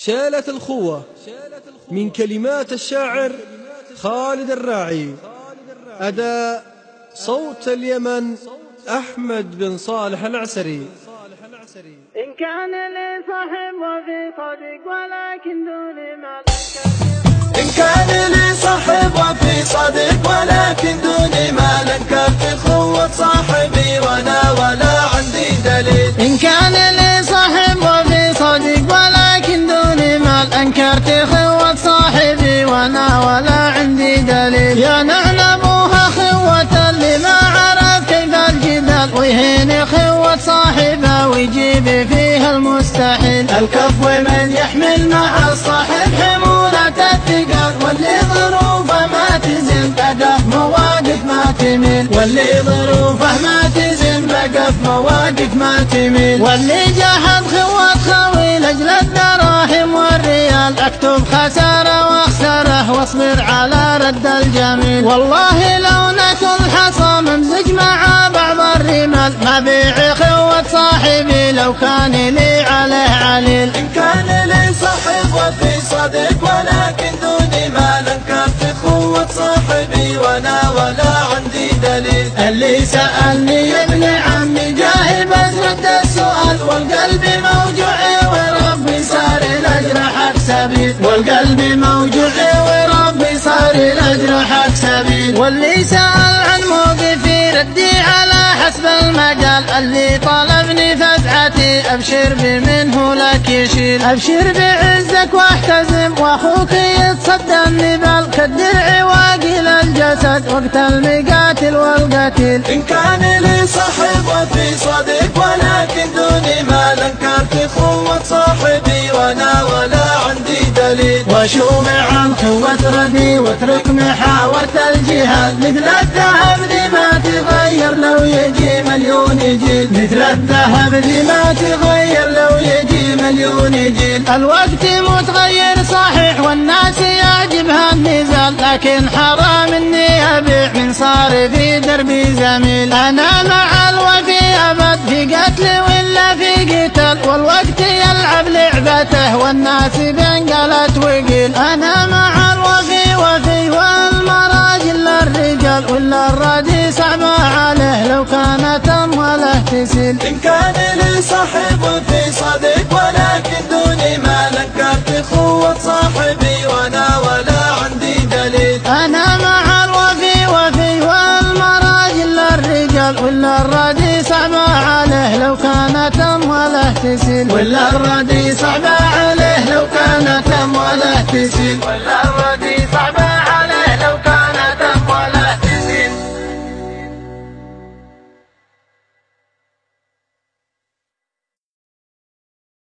شالة الخوة من كلمات الشاعر خالد الراعي، أداء صوت اليمن أحمد بن صالح العسري. إن كان لي صاحب وفي صديق ولكن دوني مال، إن كان لي صاحب وفي صديق ولكن دوني مال، أنكرت خوة صاحبي وأنا ولا عندي دليل. إن كان لي صاحب وفي صديق ولكن دوني مال، أنكرت خوة صاحبي وأنا ولا عندي دليل. يا نعلموها خوة اللي ما عرف كيف الجدال، ويهين خوة صاحبه ويجيب فيها المستحيل. الكفو من يحمل مع الصاحب حمولة الثقل، واللي ظروفه ما تزن بقى في مواقف ما تميل. واللي ظروفه ما تزن بقى في مواقف ما تميل. واللي جاهد خوة خوي لأجل الدراهم والريال، اكتب خسارة واخسره واصبر على رد الجميل. والله لو نكل حصى ممزج مع بعض الرمال، ما بيع خوة صاحبي لو كان لي عليه عليل. إن كان لي صاحب وفي صديق ولكن دوني مال، أنكرت خوة صاحبي وأنا ولا عندي دليل. اللي سألني يا ابن عمي جاهي بس رد السؤال، والقلب موجوعي وربي صار لأجرحك سبيل. والقلب موجوعي وربي صار لأجرحك سبيل. واللي سأل عن موقفي ردي على حسب المجال، اللي طلبني فزعتي أبشر بمنه لك يشيل. أبشر بعزك واحتزم وأخوك يتصدى النبال، كالدرع واقي للجسد وقت المقاتل والقتيل. إن كان لي صاحب وفي صديق ولكن دوني مال، أنكرت خوة صاحبي وأنا ولا عندي دليل. وشومع عن خوة ردي واترك محاورة الجهاد، مثل الذهب ذي ما تغير لو يجي مليون جيل. مثل الذهب ذي ما تغير لو يجي مليون جيل. الوقت متغير صحيح والناس يعجبها النزال، لكن حرام اني ابيع من صار في دربي زميل. انا مع الوفي ابد في قتل ولا في قتال، والوقت يلعب لعبته والناس بنقلت وقيل. انا مع الوفي وفي والمراجل الرجال، ولا الردي صعبة عليه لو كانت امواله تسيل. إن كان لي صاحب وفي صديق ولكن دوني مال، أنكرت خوة صاحبي وأنا ولا عندي دليل. أنا مع الوفي والمراجل الرجال، ولا الردي صعبة عليه لو كانت أمواله تسيل. ولا الردي صعبة عليه لو كانت أمواله تسيل. ولا الردي صعبة